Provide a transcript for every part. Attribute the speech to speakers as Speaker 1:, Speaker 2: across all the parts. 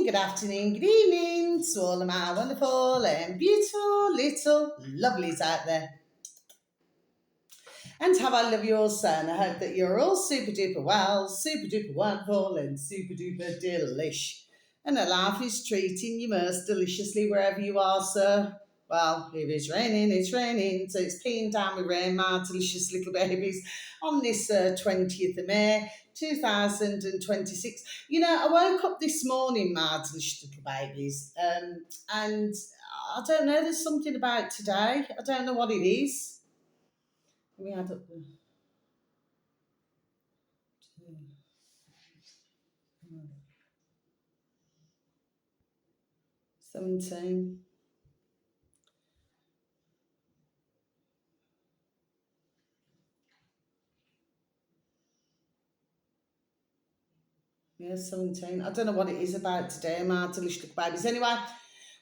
Speaker 1: good afternoon, good evening to all of my wonderful and beautiful little lovelies out there. And how I love you all so, and I hope that you're all super duper well, super duper wonderful, and super duper delish. And that life is treating you most deliciously wherever you are, sir. Well, if it's raining, so it's peeing down with rain, my delicious little babies, on this 20th of May, 2026. You know, I woke up this morning, my delicious little babies, and I don't know, there's something about today. I don't know what it is. We had up the 17. Yeah, 17. I don't know what it is about today, my delicious babies. Anyway,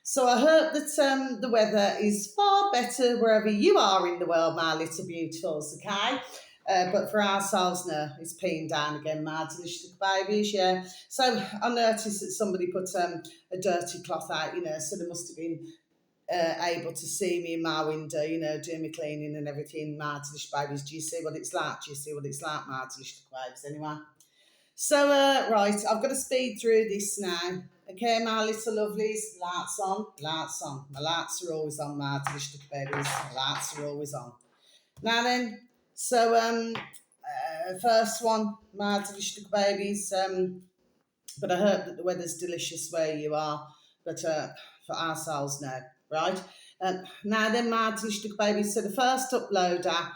Speaker 1: so I heard that the weather is far better wherever you are in the world, my little beautifuls, okay? But for ourselves, no, it's peeing down again, my delicious babies, yeah. So I noticed that somebody put a dirty cloth out, you know, so they must have been able to see me in my window, you know, doing my cleaning and everything, my delicious babies. Do you see what it's like? Do you see what it's like, my delicious babies? Anyway. So, right, I've got to speed through this now. Okay, my little lovelies, lights on, lights on. My lights are always on, my delicious babies. My lights are always on. Now then, so first one, my delicious babies. But I heard that the weather's delicious where you are, but for ourselves, no, right? Now then, my delicious babies. So the first uploader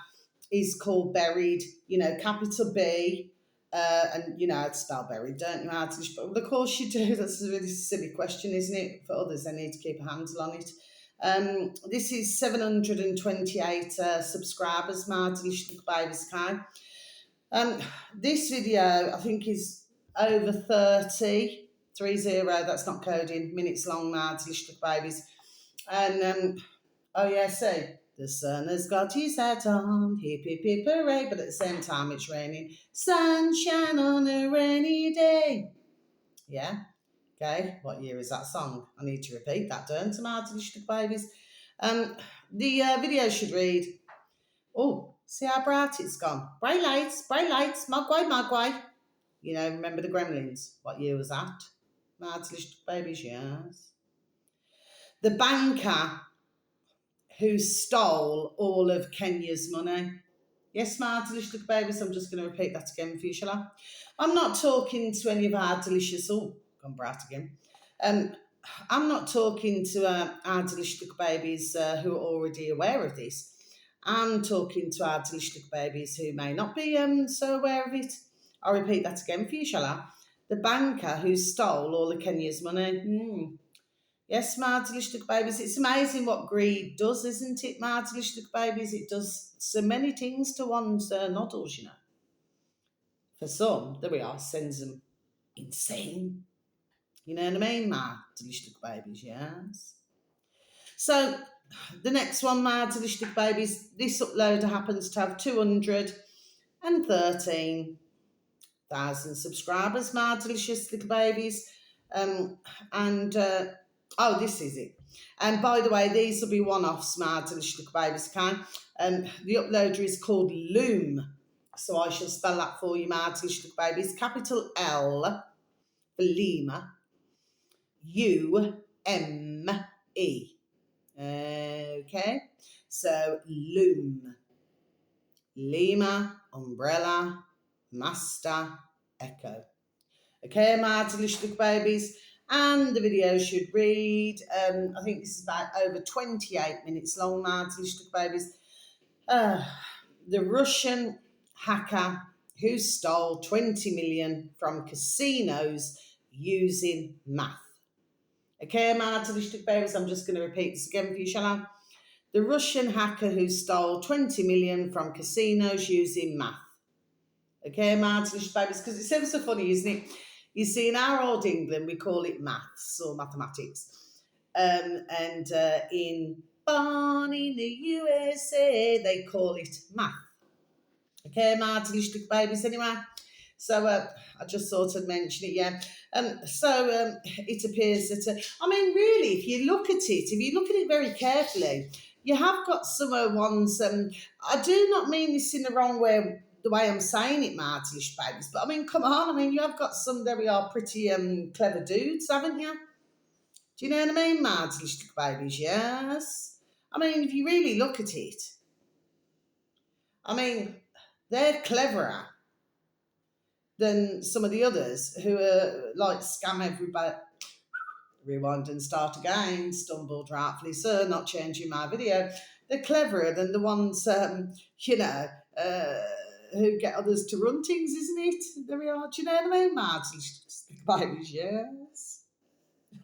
Speaker 1: is called Buried, you know, capital B. And you know how to spell buried, don't you, Martin? But of course you do. That's a really silly question, isn't it? For others, they need to keep a handle on it. This is 728 subscribers, Martin Babies Kai. This video, I think, is over 30, that's not coding, minutes long, Martin Babies. And, oh yeah, see. The sun has got his hat on, hip hip hip hooray, but at the same time it's raining. Sunshine on a rainy day. Yeah? Okay, what year is that song? I need to repeat that, don't I, my delicious babies? The video should read, oh, see how bright it's gone. Bright lights, mogwai, mogwai. You know, remember the Gremlins? What year was that? My delicious babies, yes. The banker who stole all of Kenya's money. Yes, my delicious babies, I'm just going to repeat that again for you, shall I? I'm not talking to any of our delicious, oh, gone bright again. I'm not talking to our delicious babies who are already aware of this. I'm talking to our delicious babies who may not be so aware of it. I'll repeat that again for you, shall I? The banker who stole all of Kenya's money. Yes, my delicious babies. It's amazing what greed does, isn't it, my delicious babies? It does so many things to one's noddles, you know. For some, there we are, sends them insane. You know what I mean, my delicious babies, yes. So, the next one, my delicious babies, this uploader happens to have 213,000 subscribers, my delicious little babies. Oh, this is it. And by the way, these will be one-offs, my delicious little babies, okay? The uploader is called Loom. So I shall spell that for you, my delicious little babies. Capital L for Lima, U-M-E. Okay? So Loom. Lima, Umbrella, Master, Echo. Okay, my delicious babies. And the video should read, I think this is about over 28 minutes long, my delicious babies. The Russian hacker who stole 20 million from casinos using math. Okay, my delicious babies, I'm just going to repeat this again for you, shall I? The Russian hacker who stole 20 million from casinos using math. Okay, my delicious babies, because it's ever so funny, isn't it? You see, in our old England, we call it maths or mathematics. And born in the USA, they call it math. Okay, my delicious babies, anyway. So I just thought I'd mention it, yeah. It appears that, I mean, really, if you look at it, if you look at it very carefully, you have got some ones. I do not mean this in the wrong way, the way I'm saying it, Martelish babies, but I mean, come on, I mean, you have got some very are pretty clever dudes, haven't you? Do you know what I mean, Martelish babies? Yes. I mean, if you really look at it, I mean, they're cleverer than some of the others who are like scam everybody. Rewind and start again. Stumbled rightfully, sir. Not changing my video. They're cleverer than the ones, you know, who get others to run things, isn't it? There we are. Do you know what I mean, Martin? Babies, yes.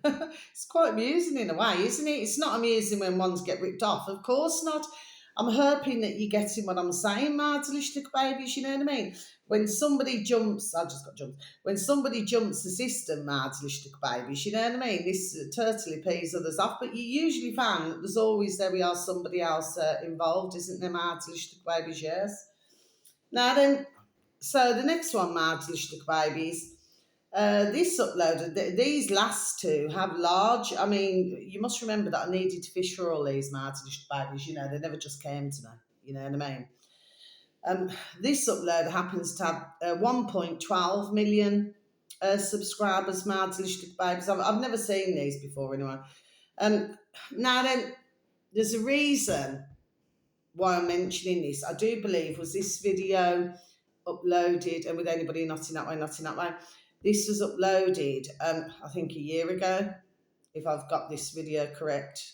Speaker 1: It's quite amusing in a way, isn't it? It's not amusing when ones get ripped off. Of course not. I'm hoping that you're getting what I'm saying, Martelish babies, you know what I mean? When somebody jumps, I just got jumped. When somebody jumps the system, Martelish babies, you know what I mean? This totally pees others off, but you usually find that there's always, there we are, somebody else involved, isn't there, Martelish babies, yes? Now then, so the next one, Martelish babies, this uploaded, these last two have large, I mean, you must remember that I needed to fish for all these Martelish babies, you know, they never just came to me, you know what I mean? This upload happens to have 1.12 million subscribers, Martelish babies. I've never seen these before anyway. Now then, there's a reason why I'm mentioning this. I do believe was this video uploaded, and with anybody not in that way, not in that way. This was uploaded, I think, a year ago, if I've got this video correct.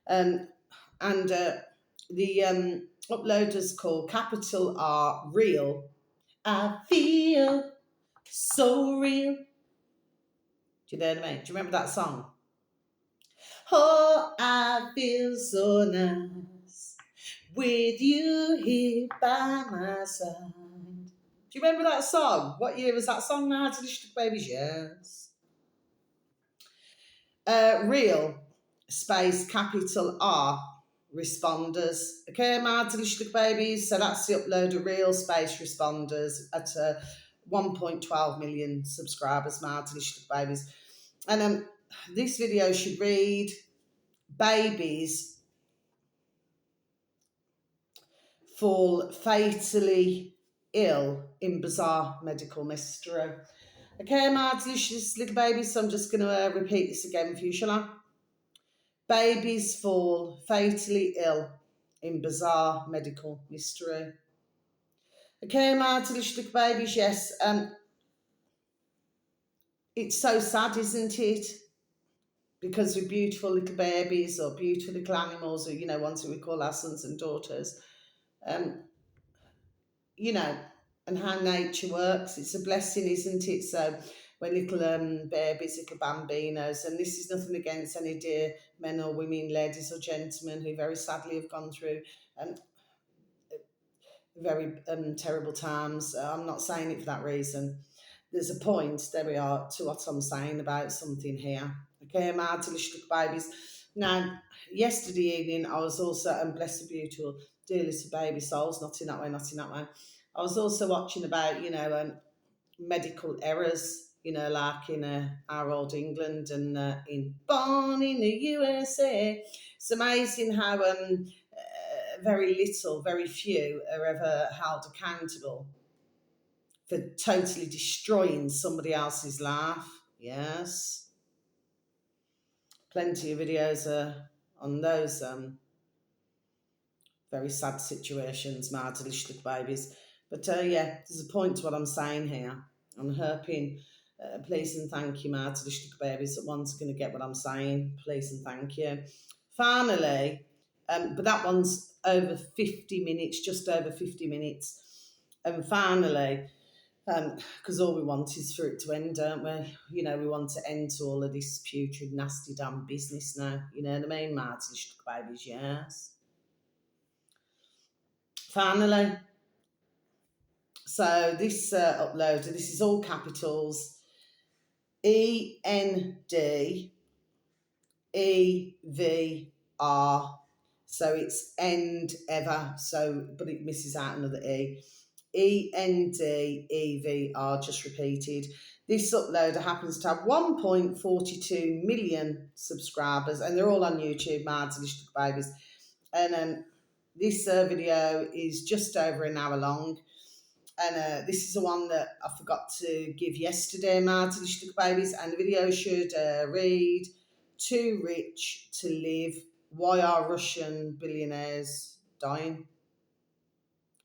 Speaker 1: And the uploader's called Capital R Real. I feel so real. Do you know what I mean? Do you remember that song? Oh, I feel so nice with you here by my side. Do you remember that song? What year was that song now? Babies, yes. Real space capital R responders. Okay, Martelish babies. So that's the upload of real space responders at 1.12 million subscribers, Martelish babies. And this video should read babies fall fatally ill in bizarre medical mystery. Okay, my delicious little babies, so I'm just going to repeat this again for you, shall I? Babies fall fatally ill in bizarre medical mystery. Okay, my delicious little babies, yes. It's so sad, isn't it? Because we're beautiful little babies or beautiful little animals, or, you know, ones that we call our sons and daughters. You know, and how nature works. It's a blessing, isn't it? So when little babies, little bambinos, and this is nothing against any dear men or women, ladies or gentlemen who very sadly have gone through very terrible times. I'm not saying it for that reason. There's a point, there we are, to what I'm saying about something here. Okay, my delicious babies. Now, yesterday evening, I was also, bless the beautiful, dear little baby souls, not in that way, not in that way. I was also watching about, you know, medical errors, you know, like in our old England and in Born in the USA. It's amazing how very little, very few are ever held accountable for totally destroying somebody else's life. Yes. Plenty of videos on those very sad situations, my delicious babies. But yeah, there's a point to what I'm saying here. I'm hoping, please and thank you, my delicious babies, that one's going to get what I'm saying. Please and thank you. Finally, but that one's over 50 minutes, just over 50 minutes. And finally, because all we want is for it to end, don't we? You know, we want to end to all of this putrid, nasty, damn business now. You know what I mean, my delicious babies, yes. Finally, so this uploader, this is all capitals, ENDEVR, so it's end ever, so but it misses out another E. ENDEVR just repeated. This uploader happens to have 1.42 million subscribers, and they're all on YouTube, my delicious babies. And this video is just over an hour long. And this is the one that I forgot to give yesterday, my delicious babies. And the video should read, "Too rich to live. Why are Russian billionaires dying?"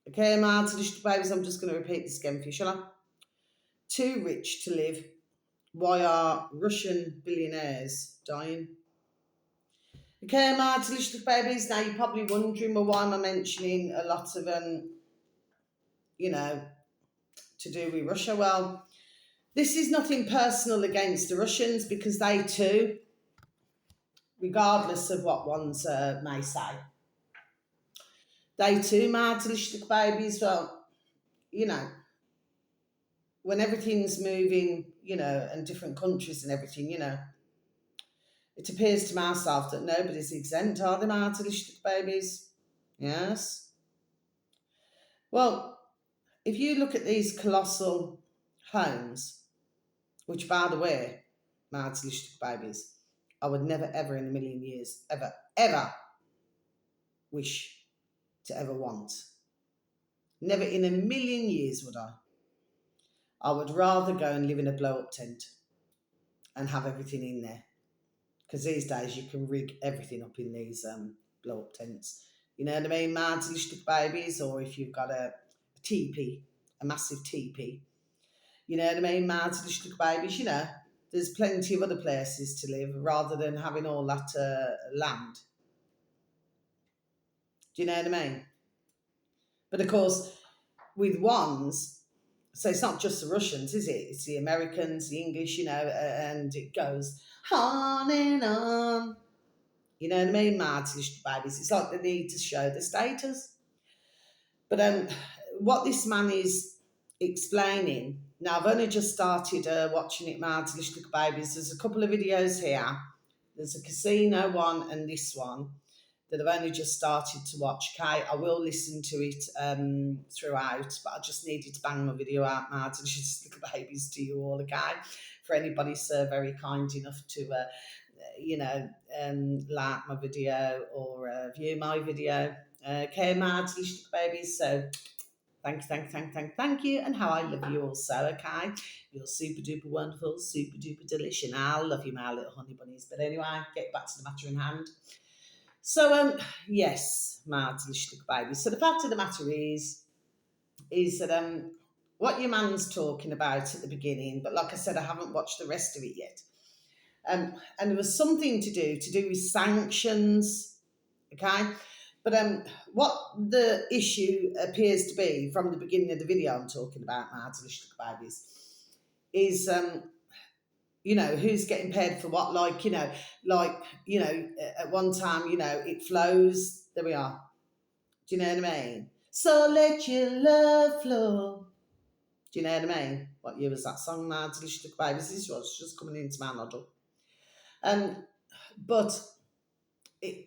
Speaker 1: Okay, my delicious babies, I'm just going to repeat this again for you, shall I? Too rich to live. Why are Russian billionaires dying? Okay, my delicious babies, now you're probably wondering, well, why am I mentioning a lot of, you know, to do with Russia? Well, this is nothing personal against the Russians, because they too, regardless of what ones may say, they too, my delicious babies, well, you know, when everything's moving, you know, and different countries and everything, you know, it appears to myself that nobody's exempt, are they, my delicious babies? Yes. Well, if you look at these colossal homes, which, by the way, my delicious babies, I would never, ever in a million years, ever, ever wish to ever want. Never in a million years would I. I would rather go and live in a blow-up tent and have everything in there. Because these days you can rig everything up in these blow-up tents. You know what I mean, my delicious babies? Or if you've got a teepee, a massive teepee. You know what I mean, my delicious babies? You know, there's plenty of other places to live rather than having all that land. Do you know what I mean? But of course, with ones, so it's not just the Russians, is it? It's the Americans, the English, you know, and it goes on and on. You know what I mean, my delicious babies? It's like they need to show the status. But what this man is explaining, now I've only just started watching it, my delicious babies. There's a couple of videos here. There's a casino one and this one that I've only just started to watch. Okay, I will listen to it throughout, but I just needed to bang my video out, my delicious little babies, to you all. Okay, for anybody so very kind enough to you know, like my video or view my video. Okay, my delicious babies. So thank you, and how I love you also. Okay, you're super duper wonderful, super duper delicious, and I love you, my little honey bunnies. But anyway, get back to the matter in hand. So yes, my delicious babies. So the fact of the matter is that what your man's talking about at the beginning, but like I said, I haven't watched the rest of it yet. And there was something to do with sanctions, okay? But what the issue appears to be from the beginning of the video I'm talking about, my delicious babies, is you know, who's getting paid for what? Like, you know, at one time, you know, it flows. There we are. Do you know what I mean? So let your love flow. Do you know what I mean? What year was that song, my delicious babies? This was just coming into my noddle. But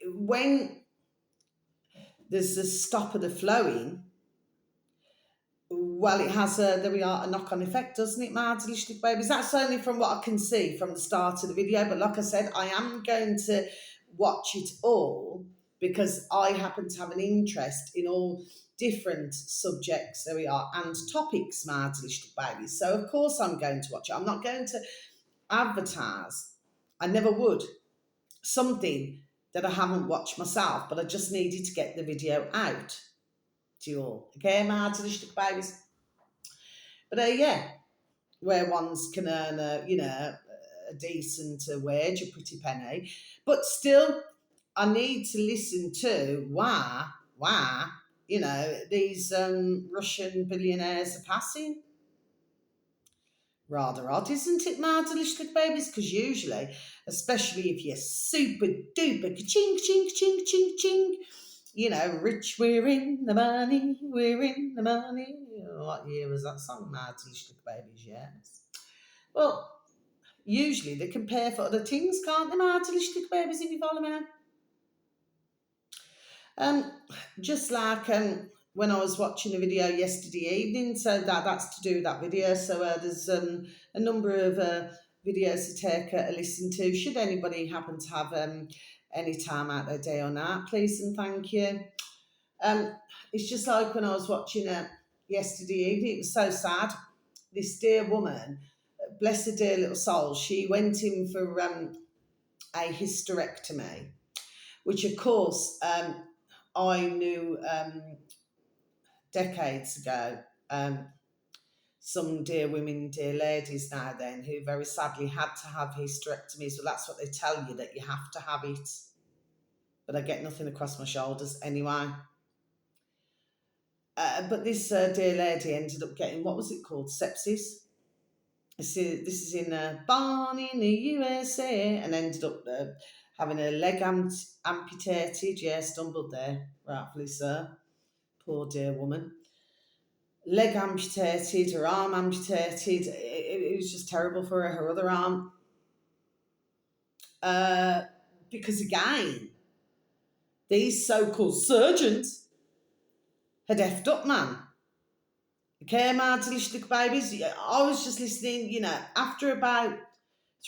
Speaker 1: when there's a stop of the flowing, well, it has there we are, a knock-on effect, doesn't it, my delicious babies? That's only from what I can see from the start of the video. But like I said, I am going to watch it all because I happen to have an interest in all different subjects, there we are, and topics, my delicious babies. So of course I'm going to watch it. I'm not going to advertise. I never would. Something that I haven't watched myself, but I just needed to get the video out to you all. Okay, my delicious babies. But yeah, where ones can earn a decent wage, a pretty penny, but still, I need to listen to why you know these Russian billionaires are passing. Rather odd, isn't it, my delicious babies? Because usually, especially if you're super duper ching ching ching ching ching, you know, rich, we're in the money, we're in the money. What year was that song, my delicious babies? Yes. Well, usually they compare for other things, can't they, my delicious babies? If you follow me. Just like when I was watching a video yesterday evening, so that's to do with that video. So there's a number of videos to take a listen to. Should anybody happen to have any time out their day or night, please and thank you. It's just like when I was watching it yesterday evening, it was so sad. This dear woman, bless her dear little soul, she went in for a hysterectomy, which of course I knew decades ago. Some dear women, dear ladies now then, who very sadly had to have hysterectomies. Well, that's what they tell you, that you have to have it. But I get nothing across my shoulders anyway. But this dear lady ended up getting, what was it called? Sepsis. This is in Barn in the USA, and ended up having a leg amputated. Yeah, stumbled there, rightfully so. Poor dear woman. Leg amputated, her arm amputated. It was just terrible for her. Her other arm. Because again, these so-called surgeons had effed up, man. Okay, my delicious babies. I was just listening, after about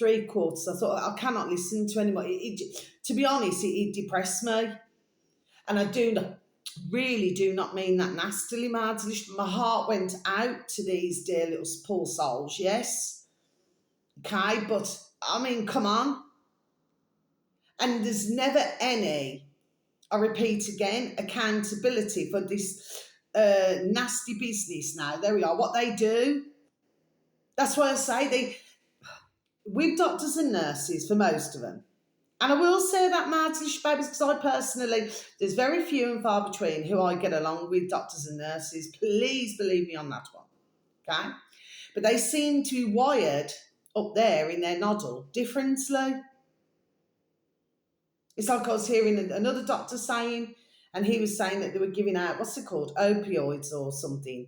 Speaker 1: 3/4, I thought, I cannot listen to anymore. To be honest, it depressed me. And I really do not mean that nastily, my delicious. My heart went out to these dear little poor souls, yes. Okay, but I mean, come on. And there's never any, I repeat again, accountability for this nasty business now. There we are. What they do. That's why I say with doctors and nurses, for most of them, and I will say that, my delicious babies, because I personally, there's very few and far between who I get along with, doctors and nurses. Please believe me on that one. Okay? But they seem to be wired up there in their noddle differently. It's like I was hearing another doctor saying, and he was saying that they were giving out, what's it called, opioids or something.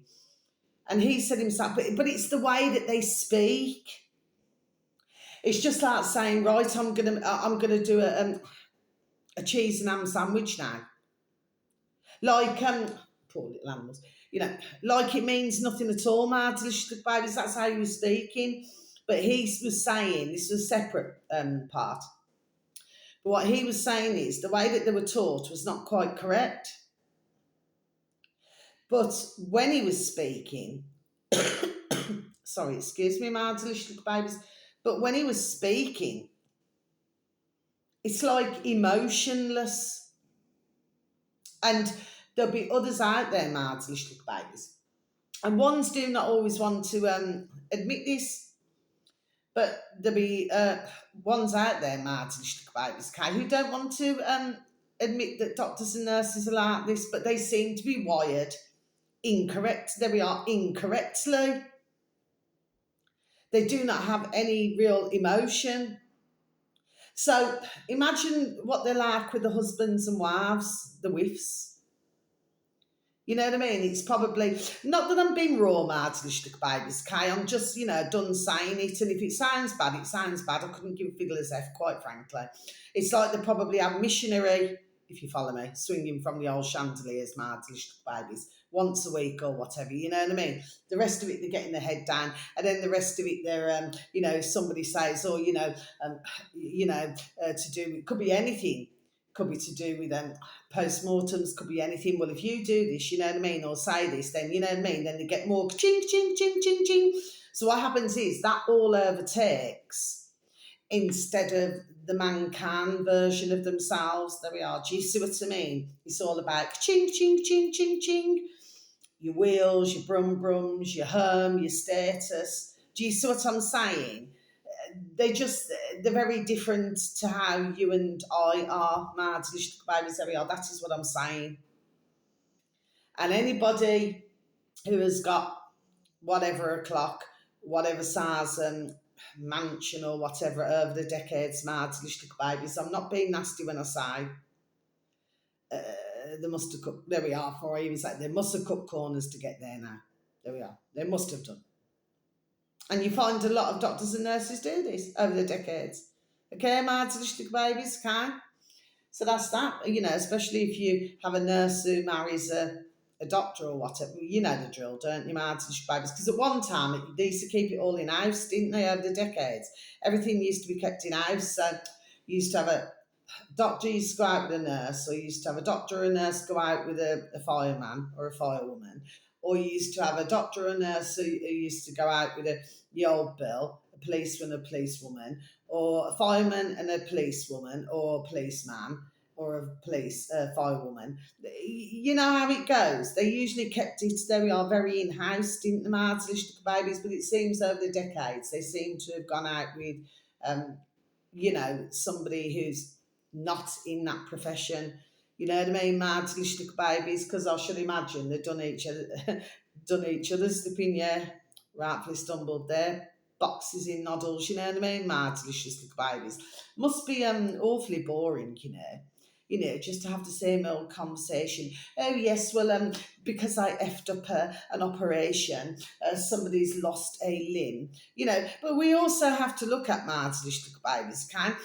Speaker 1: And he said himself, but it's the way that they speak. It's just like saying, right, I'm gonna do a cheese and ham sandwich now. Like poor little animals, like it means nothing at all, my delicious babies. That's how he was speaking. But he was saying, this was a separate part. But what he was saying is the way that they were taught was not quite correct. But when he was speaking, sorry, excuse me, my delicious babies, but when he was speaking, it's like emotionless. And there'll be others out there, my delicious babies. And ones do not always want to admit this, but there'll be ones out there, my delicious babies, okay, who don't want to admit that doctors and nurses are like this, but they seem to be wired incorrect. There we are, incorrectly. They do not have any real emotion. So imagine what they're like with the husbands and wives, the whiffs. You know what I mean? It's probably, not that I'm being raw, mad to the babies, okay? I'm just, done saying it. And if it sounds bad, it sounds bad. I couldn't give a fiddler's F, quite frankly. It's like they probably have missionary, if you follow me, swinging from the old chandeliers, mad to the babies, once a week or whatever, you know what I mean? The rest of it, they're getting their head down. And then the rest of it, they're, if somebody says, to do, it could be anything. Could be to do with post-mortems, could be anything. Well, if you do this, you know what I mean, or say this, then you know what I mean, then they get more ching, ching, ching, ching, ching. So what happens is that all overtakes, instead of the man can version of themselves. There we are. Do you see what I mean? It's all about ching, ching, ching, ching, ching. Your wheels, your brum brums, your home, your status. Do you see what I'm saying? They're very different to how you and I are, my delicious babies. There we are. That is what I'm saying. And anybody who has got whatever o'clock, whatever size mansion or whatever over the decades, my delicious babies, I'm not being nasty when I say they must have cut. There we are. For I even say they must have cut corners to get there now. There we are. They must have done. And you find a lot of doctors and nurses do this over the decades. Okay, my delicious babies, okay? So that's that, especially if you have a nurse who marries a a doctor or whatever. You know the drill, don't you, my little babies? Because at one time they used to keep it all in house, didn't they? Over the decades, everything used to be kept in house. So you used to have a doctor used to go out with a nurse, or you used to have a doctor or a nurse go out with a fireman or a firewoman, or you used to have a doctor or a nurse who used to go out with the old bill, a policeman, a policewoman, or a fireman and a policewoman, or a policeman, or a police firewoman. You know how it goes. They usually kept it, there we are, very in house, didn't the Martins babies? But it seems over the decades they seem to have gone out with, um, somebody who's not in that profession. You know what I mean? Mad little babies, because I should imagine they've done each other, done each other's slipping, yeah, rightfully stumbled there. Boxes in noddles, you know what I mean? Mad delicious little babies. Must be awfully boring, you know. Just to have the same old conversation. Oh yes, well, because I effed up an operation, somebody's lost a limb. But we also have to look at Mar's little babies, can?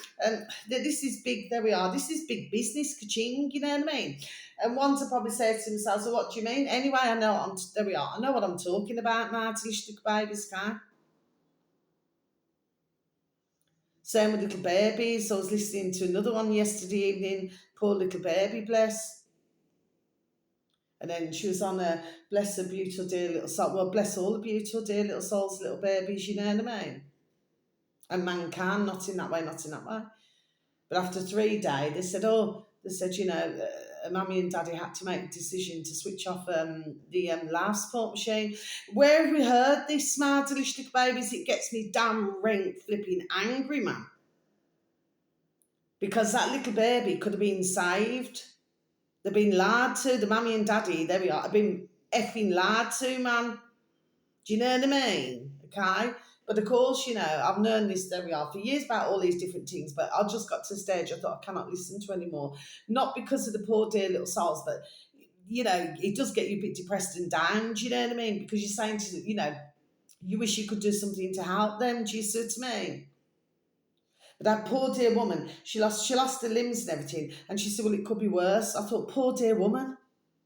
Speaker 1: This is big, there we are, this is big business, ka-ching, you know what I mean? And ones will probably say to themselves, well, what do you mean? Anyway, there we are, I know what I'm talking about, Mar's little babies, can? Same with little babies. I was listening to another one yesterday evening, poor little baby, bless. And then she was on a bless her beautiful dear little soul. Well, bless all the beautiful dear little souls, little babies, you know what I mean? And mankind, not in that way, not in that way. But after 3 days, they said, Mummy and Daddy had to make a decision to switch off the life support machine. Where have we heard this, smart, delicious little babies? It gets me damn rank flipping angry, man. Because that little baby could have been saved. They've been lied to. The mummy and daddy, there we are, have been effing lied to, man. Do you know what I mean? Okay? But of course, I've known this, there we are, for years about all these different things, but I just got to the stage I thought I cannot listen to anymore. Not because of the poor dear little souls, but, it does get you a bit depressed and down, do you know what I mean? Because you're saying to, you wish you could do something to help them, do you see what I mean? But that poor dear woman, she lost her limbs and everything, and she said, well, it could be worse. I thought, poor dear woman,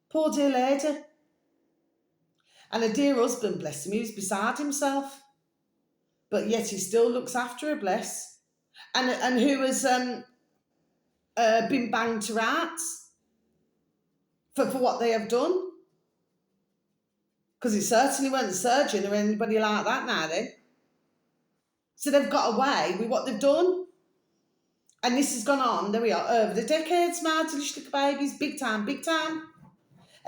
Speaker 1: poor dear lady. And her dear husband, bless him, he was beside himself. But yet he still looks after her, bless. And who has been banged to rats for what they have done. Because it certainly weren't the surgeon or anybody like that now then. So they've got away with what they've done. And this has gone on, there we are, over the decades, my little babies, big time, big time.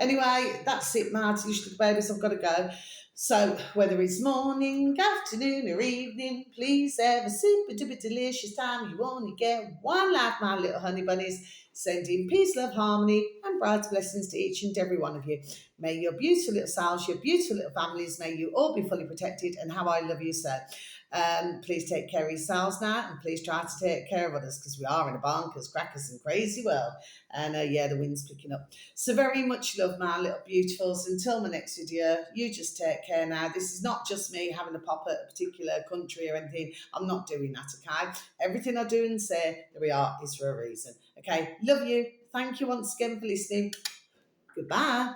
Speaker 1: Anyway, that's it, my little babies, I've got to go. So, whether it's morning, afternoon, or evening, please have a super duper delicious time. You only get one life, my little honey bunnies. Sending peace, love, harmony, and bright blessings to each and every one of you. May your beautiful little selves, your beautiful little families, may you all be fully protected, and how I love you, sir. Please take care of yourselves now, and please try to take care of others, because we are in a bonkers, crackers, and crazy world. And the wind's picking up. So very much love, my little beautifuls. Until my next video, you just take care now. This is not just me having a pop at a particular country or anything. I'm not doing that, okay? Everything I do and say, there we are, is for a reason. Okay, love you. Thank you once again for listening. Goodbye.